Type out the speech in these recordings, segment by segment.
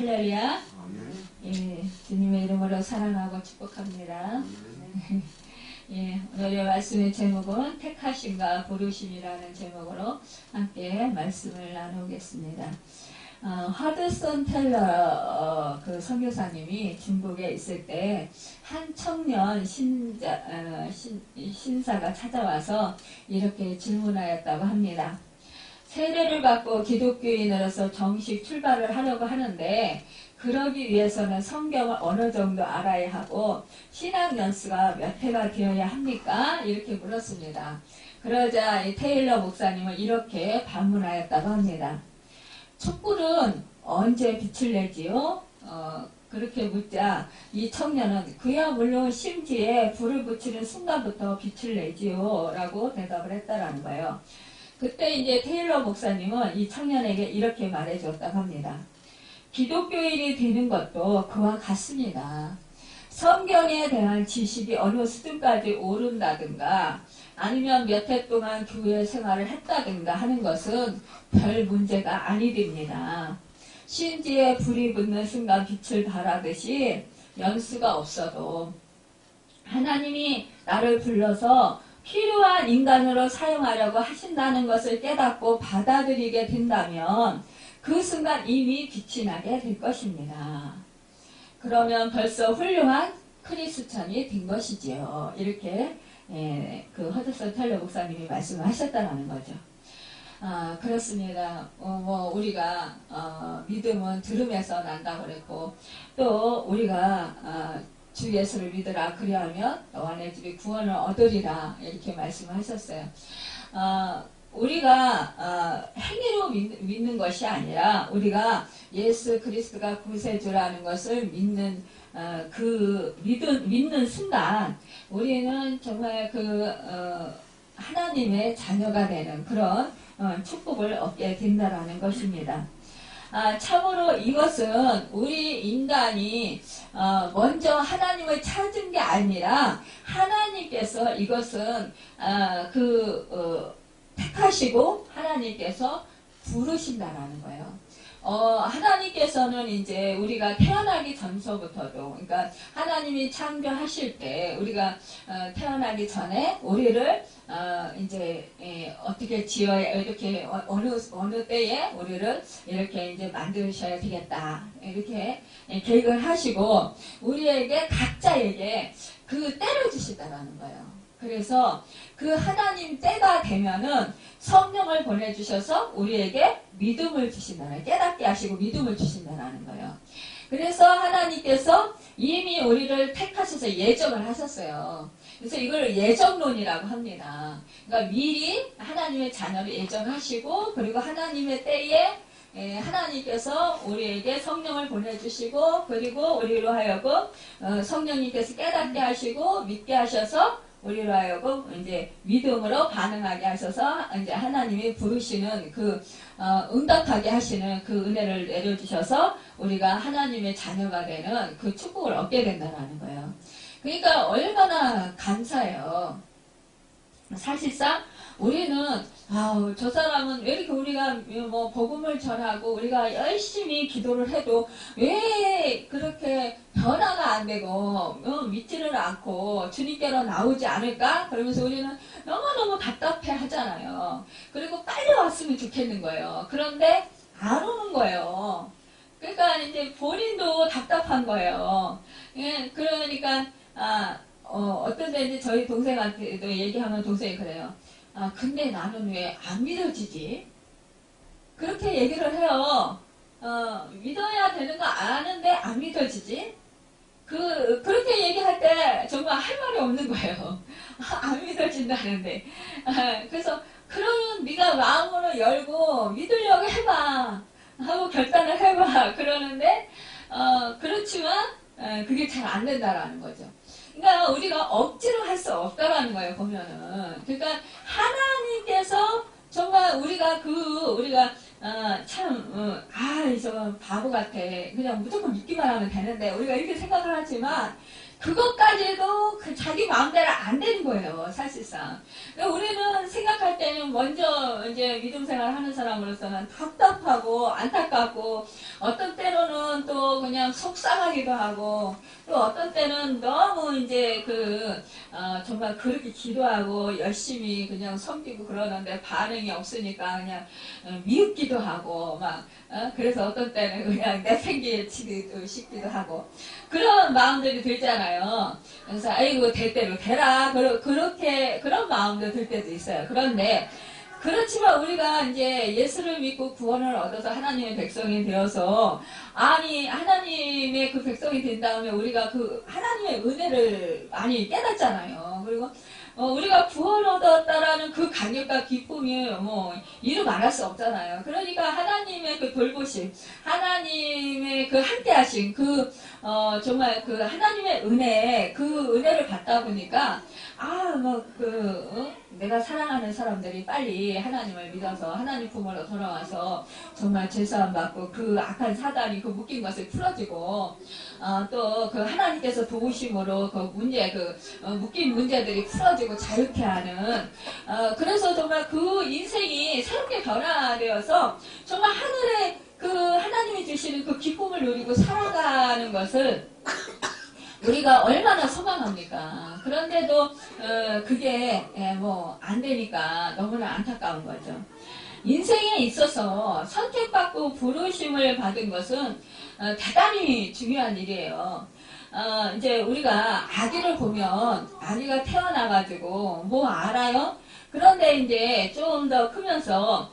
할렐루야. 예, 주님의 이름으로 사랑하고 축복합니다. 예, 오늘의 말씀의 제목은 택하심과 부르심이라는 제목으로 함께 말씀을 나누겠습니다. 하드슨 텔러 그 선교사님이 중국에 있을 때 한 청년 신사가 찾아와서 이렇게 질문하였다고 합니다. 세례를 받고 기독교인으로서 정식 출발을 하려고 하는데 그러기 위해서는 성경을 어느 정도 알아야 하고 신학 연수가 몇 회가 되어야 합니까? 이렇게 물었습니다. 그러자 이 테일러 목사님은 이렇게 반문하였다고 합니다. 촛불은 언제 빛을 내지요? 그렇게 묻자 이 청년은 그야 물론 심지에 불을 붙이는 순간부터 빛을 내지요 라고 대답을 했다라는 거예요. 그때 이제 테일러 목사님은 이 청년에게 이렇게 말해줬다고 합니다. 기독교인이 되는 것도 그와 같습니다. 성경에 대한 지식이 어느 수준까지 오른다든가 아니면 몇 해 동안 교회 생활을 했다든가 하는 것은 별 문제가 아니됩니다. 신지에 불이 붙는 순간 빛을 발하듯이 연수가 없어도 하나님이 나를 불러서 필요한 인간으로 사용하려고 하신다는 것을 깨닫고 받아들이게 된다면 그 순간 이미 빛이 나게 될 것입니다. 그러면 벌써 훌륭한 크리스찬이 된 것이지요. 이렇게 그 허드슨 텔러 목사님이 말씀을 하셨다는 거죠. 그렇습니다. 우리가 믿음은 들음에서 난다고 그랬고 또 우리가 주 예수를 믿으라 그리하면 너와 내 집이 구원을 얻으리라 이렇게 말씀하셨어요. 우리가 행위로 믿는 것이 아니라 우리가 예수 그리스도가 구세주라는 것을 믿는 믿는 순간 우리는 정말 하나님의 자녀가 되는 그런 축복을 얻게 된다라는 것입니다. 참으로 이것은 우리 인간이 먼저 하나님을 찾은 게 아니라 하나님께서 이것은 택하시고 하나님께서 부르신다라는 거예요. 하나님께서는 이제 우리가 태어나기 전서부터도, 그러니까 하나님이 창조하실 때 우리가 태어나기 전에 우리를 이제 어떻게 지어야 이렇게 어느 때에 우리를 이렇게 이제 만드셔야 되겠다 이렇게 계획을 하시고 우리에게 각자에게 그 때를 주시다라는 거예요. 그래서 그 하나님 때가 되면은 성령을 보내주셔서 우리에게 믿음을 주신다는, 깨닫게 하시고 믿음을 주신다는 거예요. 그래서 하나님께서 이미 우리를 택하셔서 예정을 하셨어요. 그래서 이걸 예정론이라고 합니다. 그러니까 미리 하나님의 자녀를 예정하시고 그리고 하나님의 때에 하나님께서 우리에게 성령을 보내주시고 그리고 우리로 하여금 성령님께서 깨닫게 하시고 믿게 하셔서 우리로 하여금 이제 믿음으로 반응하게 하셔서 이제 하나님이 부르시는 응답하게 하시는 그 은혜를 내려주셔서 우리가 하나님의 자녀가 되는 그 축복을 얻게 된다는 거예요. 그러니까 얼마나 감사해요. 사실상 우리는 저 사람은 왜 이렇게 우리가 복음을 전하고 우리가 열심히 기도를 해도 왜 그렇게 변화가 안 되고 믿지를 않고 주님께로 나오지 않을까? 그러면서 우리는 너무너무 답답해 하잖아요. 그리고 빨리 왔으면 좋겠는 거예요. 그런데 안 오는 거예요. 그러니까 이제 본인도 답답한 거예요. 그러니까 어떤 데 이제 저희 동생한테도 얘기하면 동생이 그래요. 근데 나는 왜 안 믿어지지? 그렇게 얘기를 해요. 믿어야 되는 거 아는데 안 믿어지지? 그렇게 얘기할 때 정말 할 말이 없는 거예요. 안 믿어진다는데. 그래서 그러면 네가 마음으로 열고 믿으려고 해봐. 하고 결단을 해봐. 그러는데, 그렇지만, 그게 잘 안 된다라는 거죠. 그러니까 우리가 억지로 할 수 없다라는 거예요, 보면은. 그러니까 하나님께서 정말 우리가 저 바보 같아. 그냥 무조건 믿기만 하면 되는데, 우리가 이렇게 생각을 하지만, 그것까지도 자기 마음대로 안 되는 거예요, 사실상. 우리는 생각할 때는 먼저 이제 믿음 생활 하는 사람으로서는 답답하고 안타깝고 어떤 때로는 또 그냥 속상하기도 하고 또 어떤 때는 너무 이제 정말 그렇게 기도하고 열심히 그냥 섬기고 그러는데 반응이 없으니까 그냥 미흡기도 하고 그래서 어떤 때는 그냥 내팽개치기도 싶기도 하고 그런 마음들이 들잖아요. 그래서 아이고 될 대로 되라 그런 마음도 들 때도 있어요. 그런데 그렇지만 우리가 이제 예수를 믿고 구원을 얻어서 하나님의 백성이 되어서 하나님의 그 백성이 된 다음에 우리가 그 하나님의 은혜를 많이 깨닫잖아요. 그리고 우리가 구원 얻었다라는 그 감격과 기쁨이 이루 말할 수 없잖아요. 그러니까 하나님의 그 돌보심, 하나님의 그 함께하심, 정말 그 하나님의 은혜, 그 은혜를 받다 보니까 내가 사랑하는 사람들이 빨리 하나님을 믿어서 하나님 품으로 돌아와서 정말 죄사함 받고 그 악한 사단이 그 묶인 것을 풀어지고 또 그 하나님께서 도우심으로 묶인 문제들이 풀어지고 자유케 하는 그래서 정말 그 인생이 새롭게 변화되어서 정말 하늘에 그 하나님이 주시는 그 기쁨을 누리고 살아가는 것을 우리가 얼마나 소망합니까? 그런데도 그게 안 되니까 너무나 안타까운 거죠. 인생에 있어서 선택받고 부르심을 받은 것은 대단히 중요한 일이에요. 이제 우리가 아기를 보면 아기가 태어나가지고 알아요? 그런데 이제 좀 더 크면서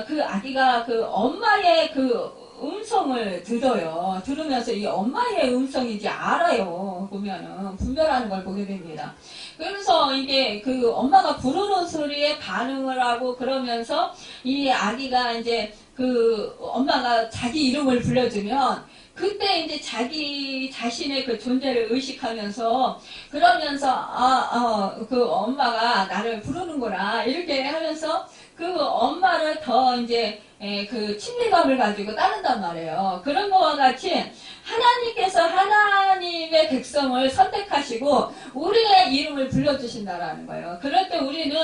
그 아기가 그 엄마의 그 음성을 들으면서 이 엄마의 음성인지 알아요. 보면은 분별하는 걸 보게 됩니다. 그러면서 이게 그 엄마가 부르는 소리에 반응을 하고 그러면서 이 아기가 이제 그 엄마가 자기 이름을 불러주면 그때 이제 자기 자신의 그 존재를 의식하면서 그러면서 그 엄마가 나를 부르는구나 이렇게 하면서 그 엄마를 더 이제 그 친밀감을 가지고 따른단 말이에요. 그런 거와 같이 하나님께서 하나님의 백성을 선택하시고 우리의 이름을 불러주신다라는 거예요. 그럴 때 우리는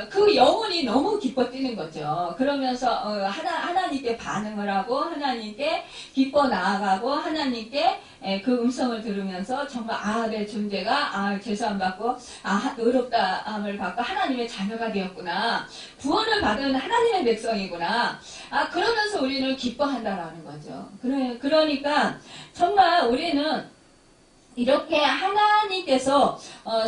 그 영혼이 너무 기뻐 뛰는 거죠. 그러면서 하나님께 반응을 하고 하나님께 기뻐 나아가고 하나님께 그 음성을 들으면서 정말 내 존재가 죄사함 받고 의롭다함을 받고 하나님의 자녀가 되었구나. 구원을 받은 하나님의 백성이구나. 그러면서 우리는 기뻐한다라는 거죠. 그러니까 정말 우리는 이렇게 하나님께서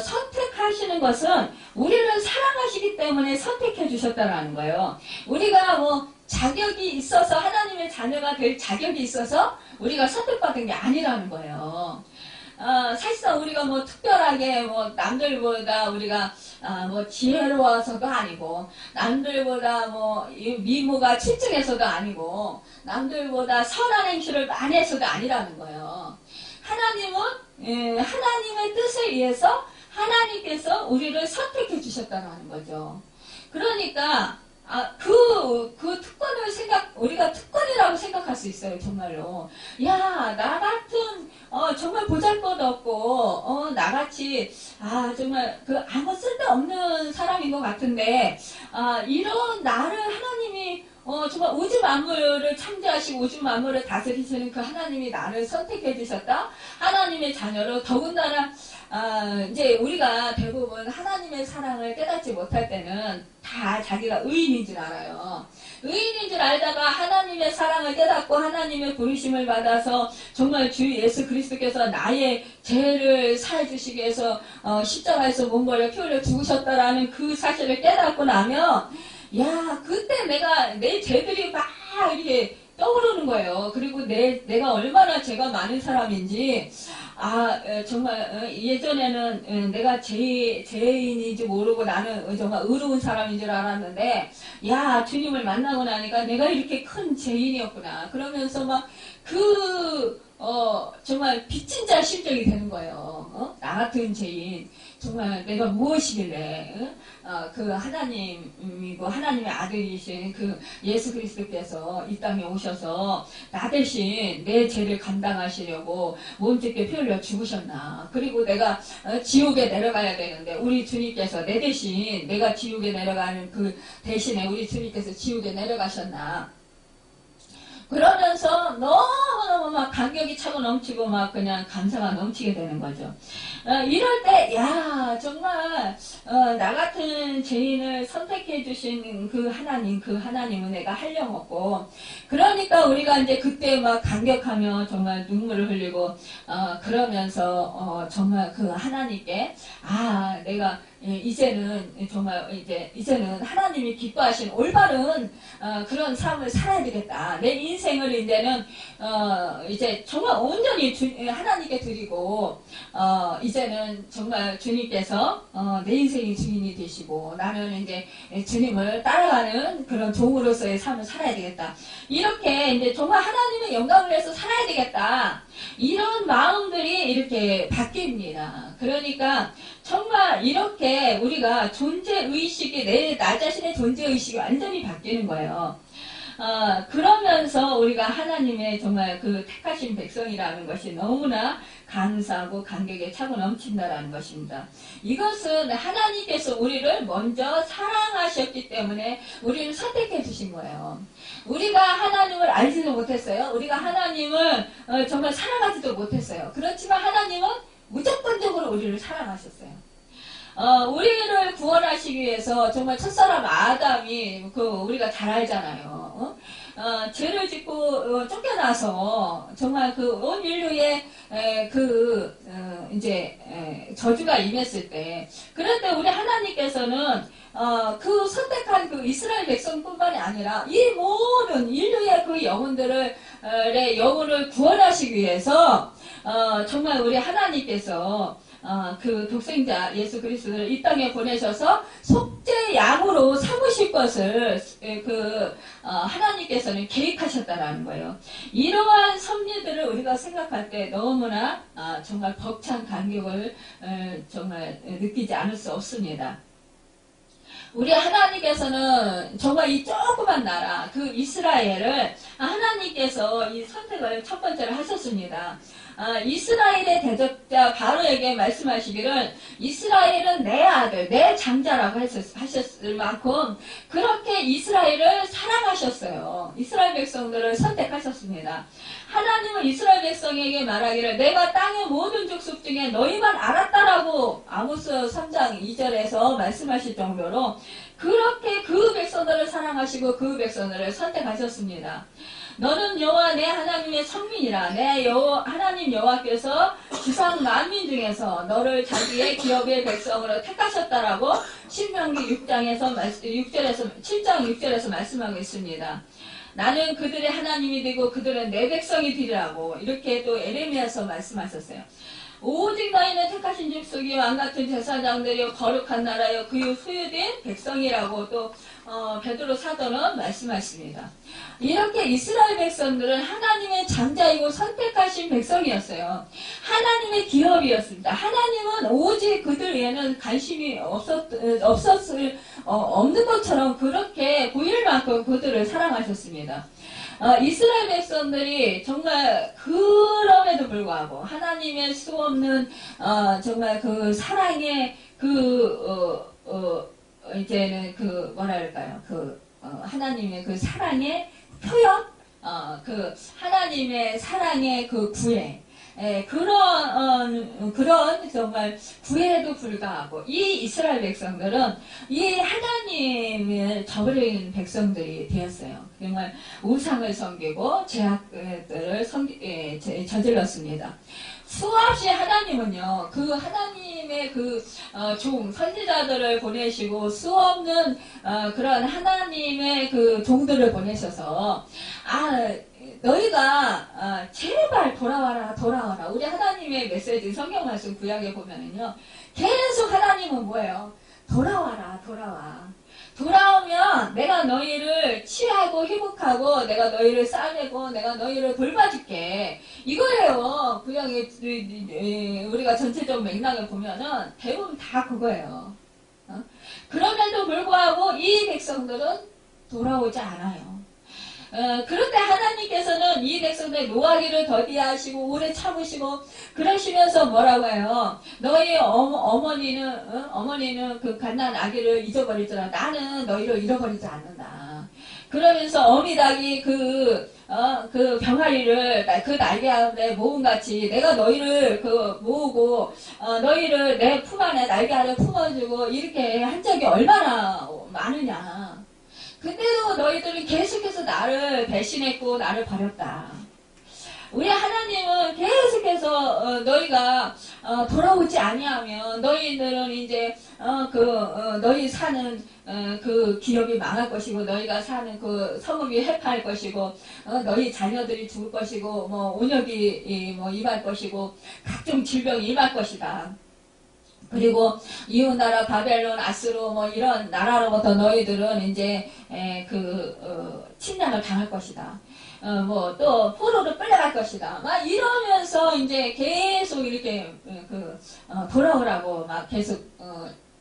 선택하시는 것은 우리를 사랑하시기 때문에 선택해 주셨다라는 거예요. 우리가 자격이 있어서 하나님의 자녀가 될 자격이 있어서 우리가 선택받은 게 아니라는 거예요. 사실상 우리가 특별하게 남들보다 우리가 지혜로워서도 아니고 남들보다 미모가 출중해서도 아니고 남들보다 선한 행실을 많이 해서도 아니라는 거예요. 하나님은 하나님의 뜻에 의해서 하나님께서 우리를 선택해 주셨다는 거죠. 그러니까 우리가 특권이라고 생각할 수 있어요, 정말로. 나 같은, 정말 보잘것 없고, 나같이, 정말, 아무 쓸데없는 사람인 것 같은데, 이런 나를 하나님이, 정말 우주 만물을 창조하시고 우주 만물을 다스리시는 그 하나님이 나를 선택해 주셨다? 하나님의 자녀로 더군다나, 이제 우리가 대부분 하나님의 사랑을 깨닫지 못할 때는 다 자기가 의인인 줄 알아요. 의인인 줄 알다가 하나님의 사랑을 깨닫고 하나님의 부르심을 받아서 정말 주 예수 그리스도께서 나의 죄를 사해주시기 위해서 십자가에서 몸버려 피 흘려 죽으셨다라는 그 사실을 깨닫고 나면 그때 내 죄들이 막 이렇게 떠오르는 거예요. 그리고 내가 얼마나 죄가 많은 사람인지 정말 예전에는 내가 죄인인지 모르고 나는 정말 의로운 사람인 줄 알았는데 주님을 만나고 나니까 내가 이렇게 큰 죄인이었구나. 그러면서 정말 빚진 자 심정이 되는 거예요. 나 같은 죄인, 정말 내가 무엇이길래, 그 하나님이고 하나님의 아들이신 그 예수 그리스도께서 이 땅에 오셔서 나 대신 내 죄를 감당하시려고 몸짓게 피 흘려 죽으셨나. 그리고 내가 지옥에 내려가야 되는데 우리 주님께서 내 대신 내가 지옥에 내려가는 그 대신에 우리 주님께서 지옥에 내려가셨나. 그러면서 너무너무 막 감격이 차고 넘치고 막 그냥 감사가 넘치게 되는 거죠. 이럴 때, 야, 정말, 나 같은 죄인을 선택해 주신 그 하나님은 내가 한량없고, 그러니까 우리가 이제 그때 막 감격하며 정말 눈물을 흘리고, 그러면서, 정말 그 하나님께, 내가 이제는 정말 이제는 하나님이 기뻐하신 올바른 그런 삶을 살아야 되겠다. 내 인생을 이제는 이제 정말 온전히 하나님께 드리고 이제는 정말 주님께서 내 인생의 주인이 되시고 나는 이제 주님을 따라가는 그런 종으로서의 삶을 살아야 되겠다. 이렇게 이제 정말 하나님의 영광을 위해서 살아야 되겠다. 이런 마음들이 이렇게 바뀝니다. 그러니까 정말 이렇게 우리가 존재의식이 나 자신의 존재의식이 완전히 바뀌는 거예요. 그러면서 우리가 하나님의 정말 그 택하신 백성이라는 것이 너무나 감사하고 감격에 차고 넘친다라는 것입니다. 이것은 하나님께서 우리를 먼저 사랑하셨기 때문에 우리를 선택해 주신 거예요. 우리가 하나님을 알지도 못했어요. 우리가 하나님을 정말 사랑하지도 못했어요. 그렇지만 하나님은 무조건적으로 우리를 사랑하셨어요. 우리를 구원하시기 위해서 정말 첫사람 아담이 우리가 잘 알잖아요. 죄를 짓고 쫓겨나서 정말 그 온 인류의 저주가 임했을 때, 그럴 때 우리 하나님께서는 그 선택한 그 이스라엘 백성뿐만이 아니라 이 모든 인류의 그 영혼을 구원하시기 위해서 정말 우리 하나님께서 그 독생자 예수 그리스도를 이 땅에 보내셔서 속죄 양으로 삼으실 것을 하나님께서는 계획하셨다라는 거예요. 이러한 섭리들을 우리가 생각할 때 너무나 정말 벅찬 감격을 정말 느끼지 않을 수 없습니다. 우리 하나님께서는 정말 이 조그만 나라 그 이스라엘을 하나님께서 이 선택을 첫 번째로 하셨습니다. 이스라엘의 대적자 바로에게 말씀하시기를 이스라엘은 내 아들, 내 장자라고 하셨을 만큼 그렇게 이스라엘을 사랑하셨어요. 이스라엘 백성들을 선택하셨습니다. 하나님은 이스라엘 백성에게 말하기를 내가 땅의 모든 족속 중에 너희만 알았다라고 아모스 3장 2절에서 말씀하실 정도로 그렇게 그 백성들을 사랑하시고 그 백성들을 선택하셨습니다. 너는 여호와 내 하나님의 성민이라. 내 하나님 여호와께서 지상 만민 중에서 너를 자기의 기업의 백성으로 택하셨다라고 신명기 7장 6절에서 말씀하고 있습니다. 나는 그들의 하나님이 되고 그들은 내 백성이 되리라고 이렇게 또 에레미야서 말씀하셨어요. 오직 너희는 택하신 족속이 왕같은 제사장들이요 거룩한 나라요 그 소유된 백성이라고 또 베드로 사도는 말씀하십니다. 이렇게 이스라엘 백성들은 하나님의 장자이고 선택하신 백성이었어요. 하나님의 기업이었습니다. 하나님은 오직 그들 외에는 관심이 없는 것처럼 그렇게 보일 만큼 그들을 사랑하셨습니다. 이스라엘 백성들이 정말 그럼에도 불구하고 하나님의 수없는 정말 그 사랑의 이제는 하나님의 그 사랑의 표현, 그 하나님의 사랑의 그 구애, 그런 정말 구애에도 불구하고 이 이스라엘 백성들은 이 하나님을 저버리는 백성들이 되었어요. 정말 우상을 섬기고 죄악들을 저질렀습니다. 수없이 하나님은요, 그 하나님의 선지자들을 보내시고 수없는 그런 하나님의 그 종들을 보내셔서 너희가 제발 돌아와라. 우리 하나님의 메시지 성경 말씀 구약에 보면은요, 계속 하나님은 뭐예요? 돌아와. 돌아오면 내가 너희를 치유하고 회복하고 내가 너희를 싸매고 내가 너희를 돌봐줄게. 이거예요. 구약의 우리가 전체적 맥락을 보면은 대부분 다 그거예요. 그럼에도 불구하고 이 백성들은 돌아오지 않아요. 그런데 하나님께서는 이 백성들의 노하기를 더디하시고 오래 참으시고 그러시면서 뭐라고 해요? 너희 어머니는 그 갓난 아기를 잊어버리더라. 나는 너희를 잃어버리지 않는다. 그러면서 어미닭이 그 병아리를 그 날개 아래 모음같이 내가 너희를 모으고 너희를 내 품 안에 날개 아래 품어주고 이렇게 한 적이 얼마나 많으냐. 근데도 너희들은 계속해서 나를 배신했고 나를 버렸다. 우리 하나님은 계속해서 너희가 돌아오지 아니하면 너희들은 이제 너희 사는 그 기업이 망할 것이고 너희가 사는 그 성읍이 해파할 것이고 너희 자녀들이 죽을 것이고 뭐 온역이 임할 것이고 각종 질병이 임할 것이다. 그리고 이웃나라 바벨론, 아스로 뭐 이런 나라로부터 너희들은 이제 침략을 당할 것이다. 뭐 또 포로로 끌려갈 것이다. 막 이러면서 이제 계속 이렇게 돌아오라고 막 계속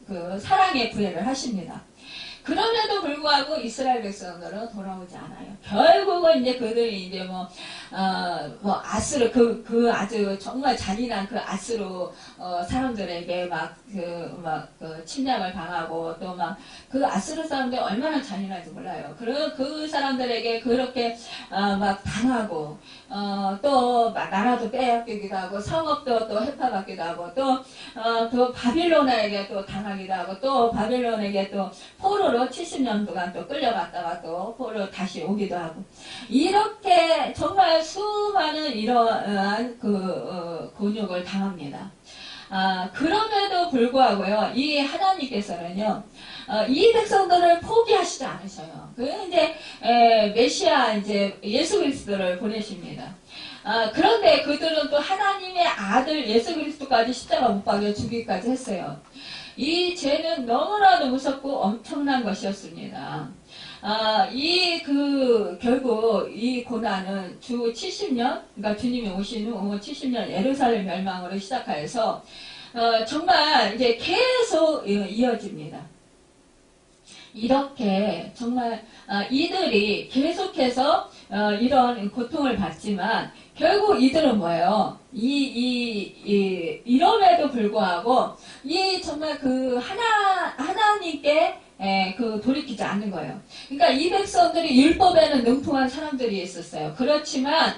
그 사랑의 구애를 하십니다. 그럼에도 불구하고 이스라엘 백성들은 돌아오지 않아요. 결국은 이제 그들이 이제 아스로 아주 정말 잔인한 그 아스로 사람들에게 침략을 당하고 또 그 아스로 사람들이 얼마나 잔인한지 몰라요. 그 사람들에게 그렇게 당하고 또 나라도 빼앗기기도 하고 성읍도 또 해파받기도 하고 또 바빌론에게 또 당하기도 하고 또 바빌론에게 또 포로로 70년 동안 또 끌려갔다가 또 포로 다시 오기도 하고 이렇게 정말 수많은 이러한 곤욕을 당합니다. 그럼에도 불구하고요, 이 하나님께서는요, 이 백성들을 포기하시지 않으셔요. 이제 메시아 이제 예수 그리스도를 보내십니다. 그런데 그들은 또 하나님의 아들 예수 그리스도까지 십자가 못 박여 죽이기까지 했어요. 이 죄는 너무나도 무섭고 엄청난 것이었습니다. 결국 이 고난은 주 70년, 그러니까 주님이 오신 후 70년 예루살렘 멸망으로 시작해서 정말 이제 계속 이어집니다. 이렇게 정말 이들이 계속해서 이런 고통을 받지만 결국 이들은 뭐예요? 이럼에도 불구하고 정말 하나님께 돌이키지 않는 거예요. 그러니까 이 백성들이 율법에는 능통한 사람들이 있었어요. 그렇지만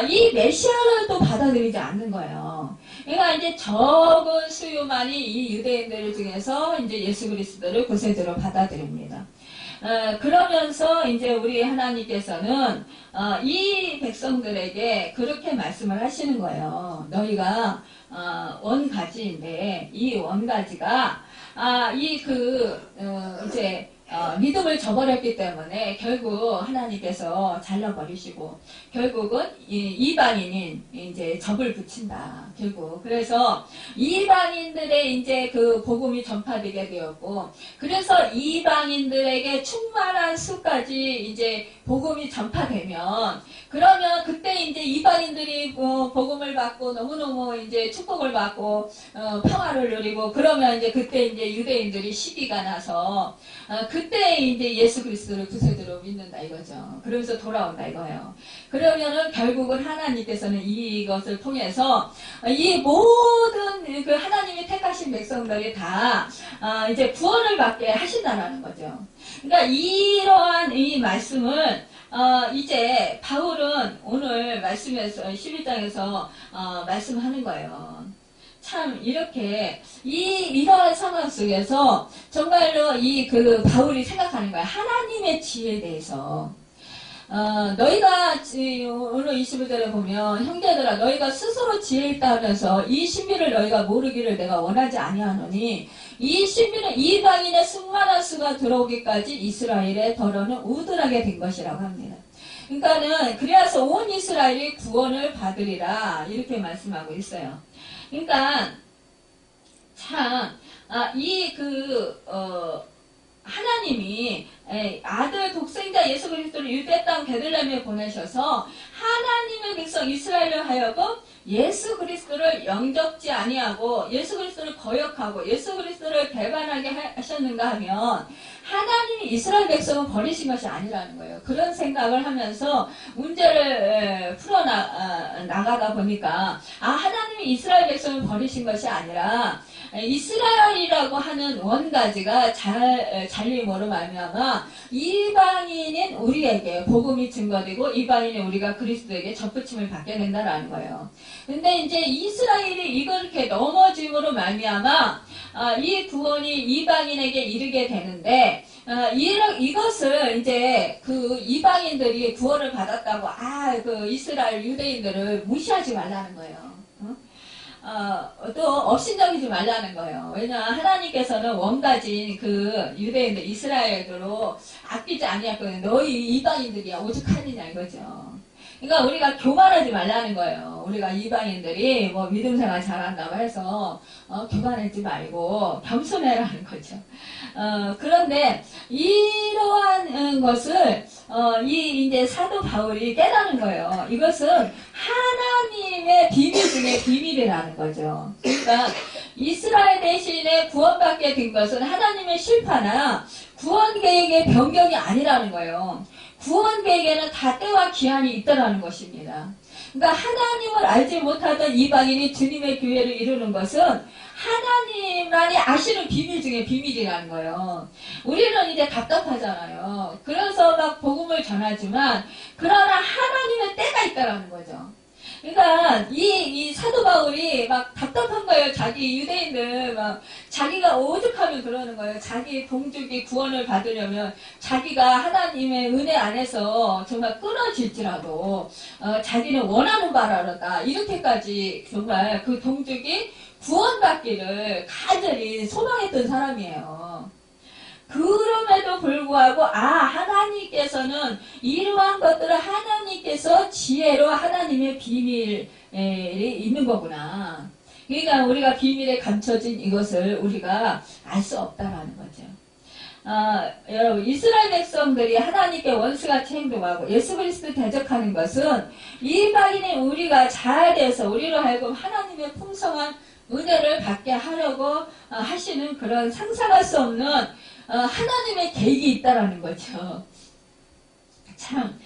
이 메시아를 또 받아들이지 않는 거예요. 그러니까 이제 적은 수요만이 이 유대인들 중에서 이제 예수 그리스도를 구세주로 받아들입니다. 그러면서 이제 우리 하나님께서는 이 백성들에게 그렇게 말씀을 하시는 거예요. 너희가 원가지인데 이 원가지가 이제 믿음을 저버렸기 때문에 결국 하나님께서 잘라버리시고 결국은 이방인인 이제 접을 붙인다. 결국 그래서 이방인들의 이제 그 복음이 전파되게 되었고 그래서 이방인들에게 충만한 수까지 이제 복음이 전파되면 그러면 그때 이제 이방인들이 복음을 받고 너무너무 이제 축복을 받고 평화를 누리고 그러면 이제 그때 이제 유대인들이 시기가 나서 그때 이제 예수 그리스도를 구세주로 믿는다 이거죠. 그러면서 돌아온다 이거예요. 그러면은 결국은 하나님께서는 이것을 통해서 이 모든 그 하나님이 택하신 백성들이 다 이제 구원을 받게 하신다라는 거죠. 그러니까 이러한 이 말씀을 이제 바울은 오늘 말씀에서 11장에서 말씀하는 거예요. 참 이렇게 이러한 상황 속에서 정말로 바울이 생각하는 거야. 하나님의 지혜에 대해서. 너희가 오늘 21절에 보면 형제들아 너희가 스스로 지혜 있다 하면서 이 신비를 너희가 모르기를 내가 원하지 아니하노니 이 신비는 이방인의 승만한 수가 들어오기까지 이스라엘의 덜어는 우둔하게 된 것이라고 합니다. 그러니까는 그래서 온 이스라엘이 구원을 받으리라 이렇게 말씀하고 있어요. 그러니까 참 하나님이 아들 독생자 예수 그리스도를 유대 땅 베들레헴에 보내셔서 하나님의 백성 이스라엘을 하여금 예수 그리스도를 영접지 아니하고 예수 그리스도를 거역하고 예수 그리스도를 배반하게 하셨는가 하면 하나님이 이스라엘 백성을 버리신 것이 아니라는 거예요. 그런 생각을 하면서 문제를 풀어나가다 보니까 하나님이 이스라엘 백성을 버리신 것이 아니라 이스라엘이라고 하는 원가지가 잘림으로 말미암아 이방인인 우리에게 복음이 증거되고 이방인인 우리가 그리스도에게 접붙임을 받게 된다라는 거예요. 근데 이제 이스라엘이 이렇게 넘어짐으로 말미암아 이 구원이 이방인에게 이르게 되는데 이것을 이제 그 이방인들이 구원을 받았다고 그 이스라엘 유대인들을 무시하지 말라는 거예요. 또 업신여기지 말라는 거예요. 왜냐 하나님께서는 원가진 그 유대인들 이스라엘들로 아끼지 아니했거든요. 너희 이방인들이야 오죽하느냐 이거죠. 그러니까 우리가 교만하지 말라는 거예요. 우리가 이방인들이 뭐 믿음생활 잘한다고 해서 교만하지 말고 겸손해라는 거죠. 그런데 이러한 것을 이제 사도 바울이 깨닫는 거예요. 이것은 하나님의 비밀 중에 비밀이라는 거죠. 그러니까 이스라엘 대신에 구원받게 된 것은 하나님의 실파나 구원 계획의 변경이 아니라는 거예요. 구원 계획에는 다 때와 기한이 있다라는 것입니다. 그러니까 하나님을 알지 못하던 이방인이 주님의 교회를 이루는 것은 하나님만이 아시는 비밀 중에 비밀이라는 거예요. 우리는 이제 답답하잖아요. 그래서 막 복음을 전하지만 그러나 하나님의 때가 있다라는 거죠. 그러니까 이 사도 바울이 막 답답한 거예요. 자기 유대인들 막 자기가 오죽하면 그러는 거예요. 자기 동족이 구원을 받으려면 자기가 하나님의 은혜 안에서 정말 끊어질지라도 자기는 원하는 바라다 이렇게까지 정말 그 동족이 구원받기를 간절히 소망했던 사람이에요. 그럼에도 불구하고 하나님께서는 이러한 것들을 하나님께서 지혜로 하나님의 비밀이 있는 거구나. 그러니까 우리가 비밀에 감춰진 이것을 우리가 알 수 없다라는 거죠. 여러분 이스라엘 백성들이 하나님께 원수같이 행동하고 예수 그리스도 대적하는 것은 이방인의 우리가 자아돼서 우리로 하여금 하나님의 풍성한 은혜를 받게 하려고 하시는 그런 상상할 수 없는 하나님의 계획이 있다라는 거죠. 참,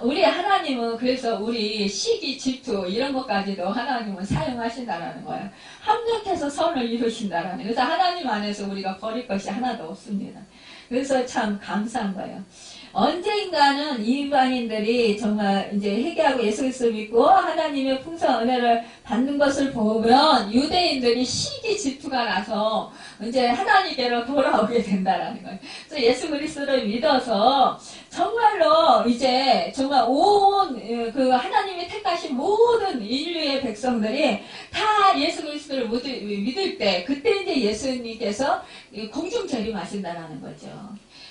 우리 하나님은 그래서 우리 시기, 질투 이런 것까지도 하나님은 사용하신다라는 거예요. 합력해서 선을 이루신다라는 거예요. 그래서 하나님 안에서 우리가 버릴 것이 하나도 없습니다. 그래서 참 감사한 거예요. 언젠가는 이방인들이 정말 이제 회개하고 예수 그리스도를 믿고 하나님의 풍성한 은혜를 받는 것을 보면 유대인들이 시기 질투가 나서 이제 하나님께로 돌아오게 된다라는 거예요. 그래서 예수 그리스도를 믿어서 정말로 이제 정말 온 그 하나님이 택하신 모든 인류의 백성들이 다 예수 그리스도를 믿을 때 그때 이제 예수님께서 공중 재림하신다라는 거죠.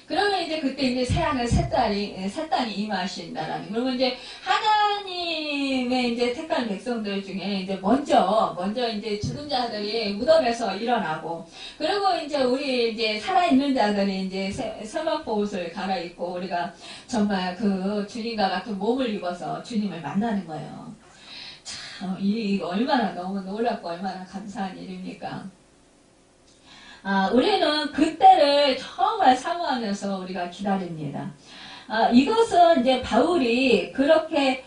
그러면 이제 그때 이제 새하늘 새 땅이 임하신다라는. 그러면 이제 하나님의 이제 택한 백성들 중에 이제 먼저 이제 죽은 자들이 무덤에서 일어나고, 그리고 이제 우리 이제 살아있는 자들이 이제 세마포 옷을 갈아입고 우리가 정말 그 주님과 같은 몸을 입어서 주님을 만나는 거예요. 참, 이거 얼마나 너무 놀랍고 얼마나 감사한 일입니까? 우리는 그때를 정말 사모하면서 우리가 기다립니다. 이것은 이제 바울이 그렇게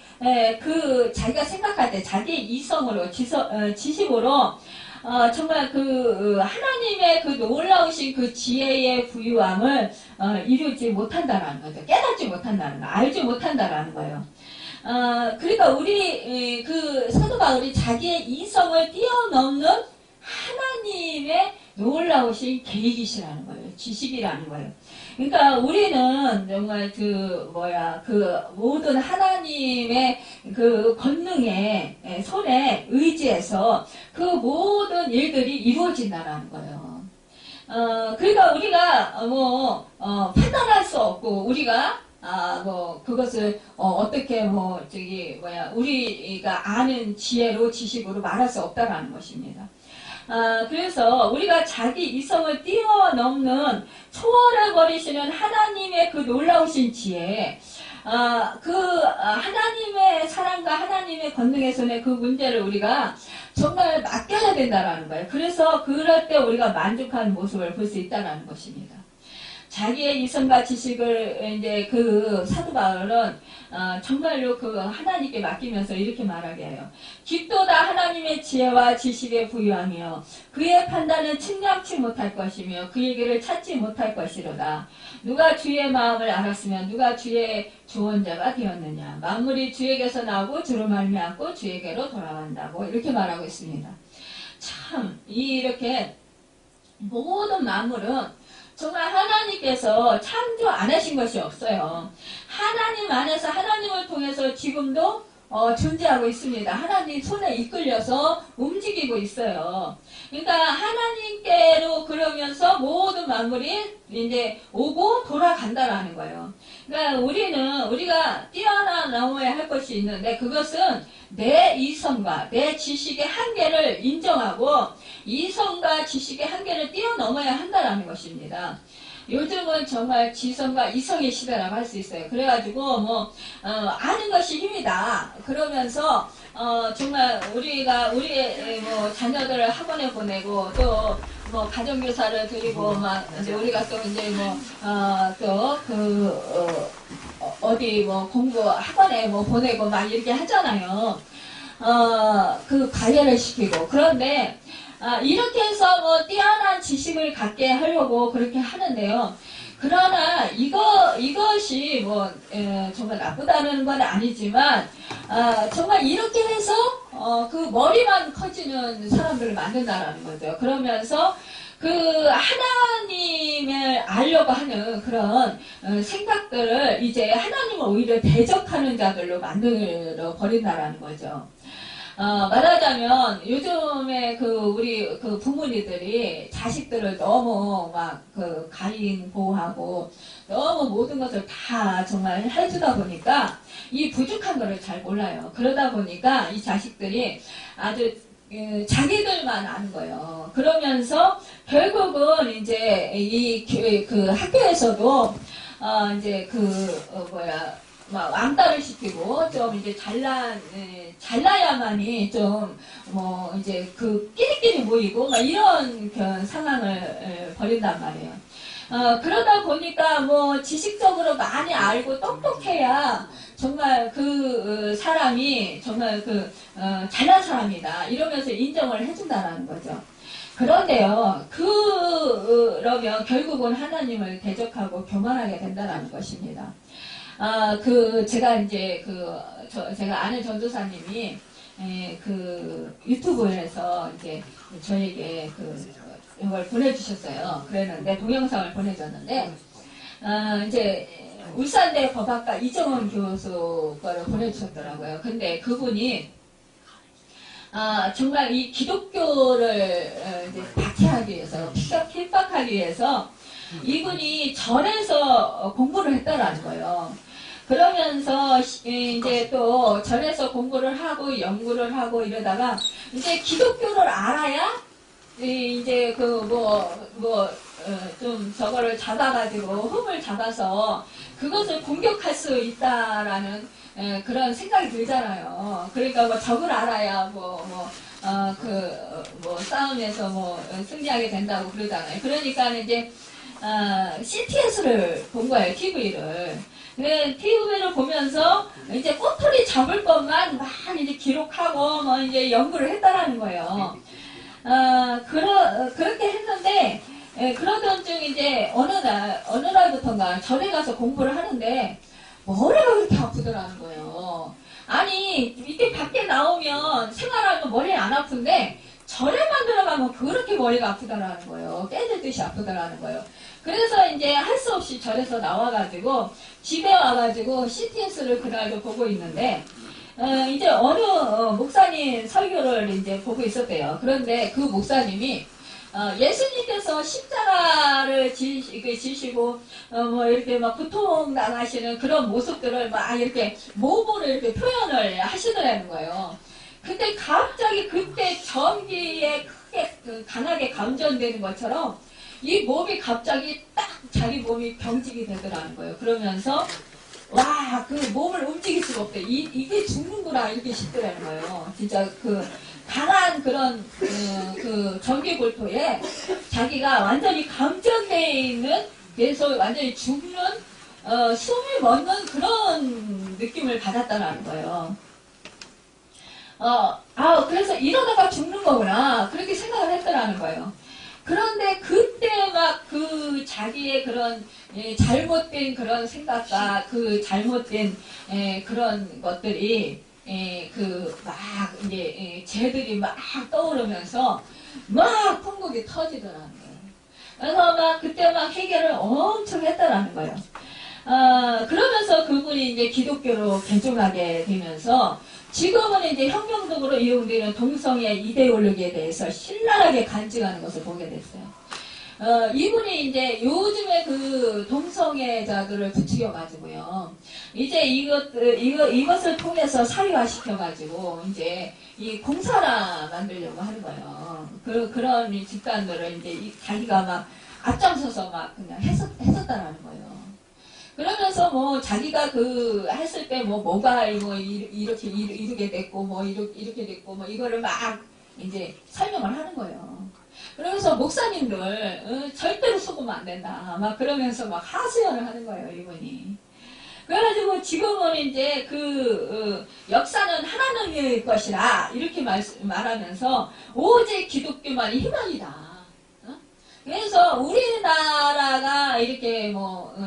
자기가 생각할 때 자기 이성으로 지식으로 정말 그 하나님의 그 놀라우신 그 지혜의 부유함을 이루지 못한다라는 거죠. 깨닫지 못한다는 거, 알지 못한다라는 거예요. 그러니까 우리 그 사도 바울이 자기의 이성을 뛰어넘는 하나님의 놀라우신 계획이시라는 거예요. 지식이라는 거예요. 그러니까 우리는 정말 그 모든 하나님의 그 권능의 손에 의지해서 그 모든 일들이 이루어진다라는 거예요. 그러니까 우리가 판단할 수 없고 우리가 그것을 어떻게 우리가 아는 지혜로 지식으로 말할 수 없다라는 것입니다. 그래서 우리가 자기 이성을 뛰어넘는 초월해버리시는 하나님의 그 놀라우신 지혜, 하나님의 사랑과 하나님의 권능의 손에 그 문제를 우리가 정말 맡겨야 된다라는 거예요. 그래서 그럴 때 우리가 만족한 모습을 볼 수 있다는 것입니다. 자기의 이성과 지식을 이제 그 사도 바울은 정말로 그 하나님께 맡기면서 이렇게 말하게 해요. 깊도다 하나님의 지혜와 지식에 부유하며 그의 판단은 측량치 못할 것이며 그의 길을 찾지 못할 것이로다. 누가 주의 마음을 알았으면 누가 주의 조언자가 되었느냐. 만물이 주에게서 나오고 주로 말미암고 주에게로 돌아간다고 이렇게 말하고 있습니다. 참 이렇게 모든 만물은 정말 하나님께서 창조 안 하신 것이 없어요. 하나님 안에서 하나님을 통해서 지금도 존재하고 있습니다. 하나님 손에 이끌려서 움직이고 있어요. 그러니까 하나님께로 그러면서 모든 만물이 이제 오고 돌아간다라는 거예요. 그러니까 우리가 뛰어넘어야 할 것이 있는데 그것은 내 이성과 내 지식의 한계를 인정하고 이성과 지식의 한계를 뛰어넘어야 한다라는 것입니다. 요즘은 정말 지성과 이성의 시대라고 할 수 있어요. 그래가지고 아는 것이 힘이다. 그러면서 정말 우리의 자녀들을 학원에 보내고 또 가정교사를 드리고 막 이제 우리가 또 이제 어디 공부 학원에 보내고 막 이렇게 하잖아요. 그 과외를 시키고 그런데 이렇게 해서 뛰어난 지식을 갖게 하려고 그렇게 하는데요. 그러나 이것이 정말 나쁘다는 건 아니지만 정말 이렇게 해서 그 머리만 커지는 사람들을 만든다라는 거죠. 그러면서 그 하나님을 알려고 하는 그런 생각들을 이제 하나님을 오히려 대적하는 자들로 만들어 버린다라는 거죠. 말하자면 요즘에 우리 부모님들이 자식들을 너무 가인 보호하고 너무 모든 것을 다 정말 해주다 보니까 이 부족한 거를 잘 몰라요. 그러다 보니까 이 자식들이 아주 자기들만 아는 거예요. 그러면서 결국은 이제 그 학교에서도 이제 왕따를 시키고 좀 이제 잘나야만이 좀 이제 끼리끼리 모이고 이런 상황을 벌인단 말이에요. 그러다 보니까 지식적으로 많이 알고 똑똑해야 정말 그 사람이 정말 잘난 사람이다 이러면서 인정을 해준다라는 거죠. 그런데요, 그러면 결국은 하나님을 대적하고 교만하게 된다는 것입니다. 제가 이제 제가 아는 전도사님이 유튜브에서 이제 저에게 이걸 보내주셨어요. 그랬는데 동영상을 보내줬는데 이제 울산대 법학과 이정원 교수 거를 보내주셨더라고요. 근데 그분이 정말 이 기독교를 이제 박해하기 위해서 핍박하기 위해서 이분이 절에서 공부를 했다라는 거예요. 그러면서 이제 또 절에서 공부를 하고 연구를 하고 이러다가 이제 기독교를 알아야 이제 좀 저거를 잡아가지고 흠을 잡아서 그것을 공격할 수 있다라는 그런 생각이 들잖아요. 그러니까 적을 알아야 싸움에서 승리하게 된다고 그러잖아요. 그러니까 이제 CTS를 본 거예요, TV를. TV를 보면서 이제 꼬투리 잡을 것만 막 이제 기록하고 이제 연구를 했다라는 거예요. 그렇게 했는데, 그러던 중 이제 어느 날부터인가 절에 가서 공부를 하는데, 머리가 그렇게 아프더라는 거예요. 아니, 이렇게 밖에 나오면 생활하면 머리 안 아픈데, 절에만 들어가면 그렇게 머리가 아프다라는 거예요. 깨지듯이 아프다라는 거예요. 그래서 이제 할 수 없이 절에서 나와가지고 집에 와가지고 CTS를 그날도 보고 있는데 이제 어느 목사님 설교를 이제 보고 있었대요. 그런데 그 목사님이 예수님께서 십자가를 지시고 이렇게 고통 당하시는 그런 모습들을 막 이렇게 몸으로 이렇게 표현을 하시더라는 거예요. 근데 갑자기 그때 전기에 크게 강하게 감전되는 것처럼 이 몸이 갑자기 딱 자기 몸이 병직이 되더라는 거예요. 그러면서 와, 그 몸을 움직일 수가 없대. 이게 죽는구나 이렇게 싶더라는 거예요. 진짜 그 강한 그런 그 전기골토에 자기가 완전히 감전되어 있는, 그래서 완전히 죽는 숨이 멎는 그런 느낌을 받았다는 거예요. 그래서 이러다가 죽는 거구나 그렇게 생각을 했더라는 거예요. 그런데 그때 막 그 자기의 그런 잘못된 그런 생각과 그 잘못된 그런 것들이 그 막 이제 죄들이 막 떠오르면서 막 풍국이 터지더라는 거예요. 그래서 막 그때 막 해결을 엄청 했더라는 거예요. 그러면서 그분이 이제 기독교로 개종하게 되면서 지금은 이제 혁명적으로 이용되는 동성애 이데올로기에 대해서 신랄하게 간증하는 것을 보게 됐어요. 이분이 이제 요즘에 그 동성애자들을 부추겨가지고요. 이제 이것을 통해서 사회화시켜가지고 이제 이 공사나 만들려고 하는 거예요. 그런 집단들을 이제 자기가 막 앞장서서 막 그냥 했었다라는 거예요. 그러면서 뭐 자기가 그 했을 때 뭐가 이렇게 이루게 됐고 이렇게 됐고 이거를 막 이제 설명을 하는 거예요. 그러면서 목사님들 절대로 속으면 안 된다 막 그러면서 막 하소연을 하는 거예요, 이분이. 그래가지고 지금은 이제 그 역사는 하나님의 것이라 이렇게 말하면서 오직 기독교만이 희망이다. 그래서 우리나라가 이렇게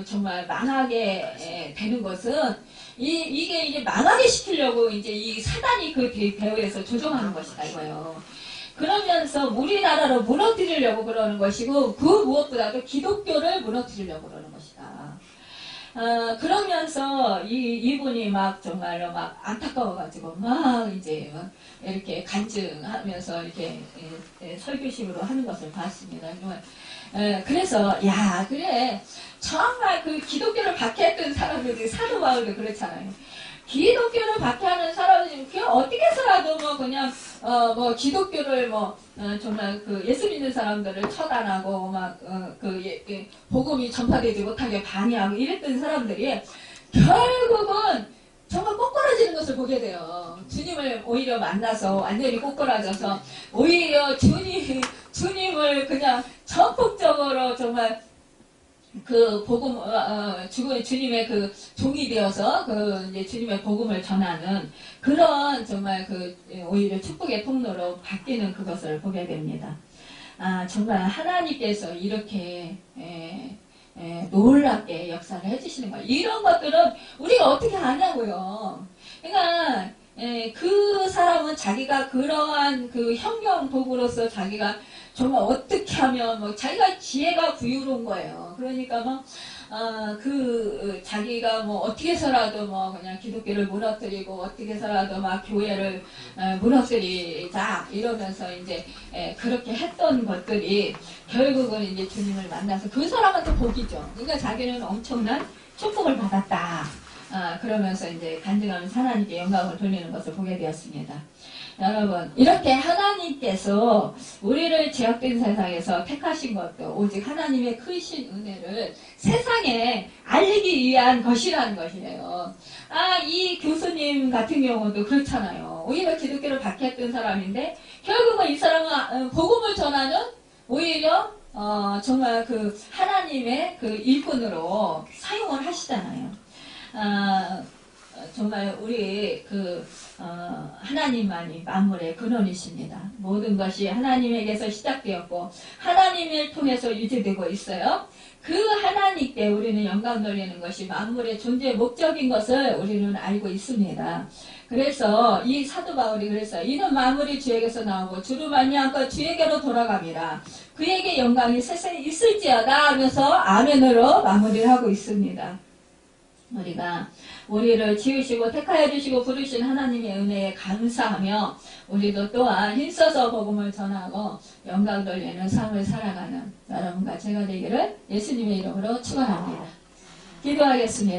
정말 망하게 되는 것은 이게 이제 망하게 시키려고 이제 이 사단이 그 배후에서 조종하는 것이다 이거예요. 그러면서 우리나라로 무너뜨리려고 그러는 것이고 그 무엇보다도 기독교를 무너뜨리려고 그러는 것이다. 그러면서 이분이 막 정말로 막 안타까워가지고 막 이제 막 이렇게 간증하면서 이렇게 설교식으로 하는 것을 봤습니다. 그래서 야 그래 정말 그 기독교를 박해했던 사람들이 사도 바울도 그렇잖아요. 기독교를 박해하는 사람들이 그냥 어떻게 해서라도 그냥 기독교를 정말 그 예수 믿는 사람들을 처단하고 복음이 전파되지 못하게 방해하고 이랬던 사람들이 결국은 정말 꼬꾸라지는 것을 보게 돼요. 주님을 오히려 만나서 완전히 꼬꾸라져서 오히려 주님을 그냥 전폭적으로 정말 그 복음, 주님의 그 종이 되어서 이제 주님의 복음을 전하는 그런 정말 오히려 축복의 통로로 바뀌는 그것을 보게 됩니다. 정말 하나님께서 이렇게, 놀랍게 역사를 해주시는 거예요. 이런 것들은 우리가 어떻게 아냐고요. 그러니까, 그 사람은 자기가 그러한 그 혁명 도구로서 자기가 정말 어떻게 하면 자기가 지혜가 부유로운 거예요. 그러니까 자기가 어떻게 해서라도 그냥 기독교를 무너뜨리고 어떻게 해서라도 교회를 무너뜨리자 이러면서 이제 그렇게 했던 것들이 결국은 이제 주님을 만나서 그 사람한테 복이죠. 그러니까 자기는 엄청난 축복을 받았다. 그러면서 이제 간증하면서 하나님께 영광을 돌리는 것을 보게 되었습니다. 여러분, 이렇게 하나님께서 우리를 죄악된 세상에서 택하신 것도 오직 하나님의 크신 은혜를 세상에 알리기 위한 것이라는 것이에요. 이 교수님 같은 경우도 그렇잖아요. 오히려 기독교를 박해했던 사람인데 결국은 이 사람은 복음을 전하는 오히려 정말 그 하나님의 그 일꾼으로 사용을 하시잖아요. 정말 우리 하나님만이 만물의 근원이십니다. 모든 것이 하나님에게서 시작되었고 하나님을 통해서 유지되고 있어요. 그 하나님께 우리는 영광 돌리는 것이 만물의 존재의 목적인 것을 우리는 알고 있습니다. 그래서 이 사도 바울이 그래서 이는 만물이 주에게서 나오고 주로 말미암고 주에게로 돌아갑니다. 그에게 영광이 세세히 있을지어다 하면서 아멘으로 마무리를 하고 있습니다. 우리를 지으시고 택하여 주시고 부르신 하나님의 은혜에 감사하며 우리도 또한 힘써서 복음을 전하고 영광 돌리는 삶을 살아가는 여러분과 제가 되기를 예수님의 이름으로 축원합니다. 기도하겠습니다.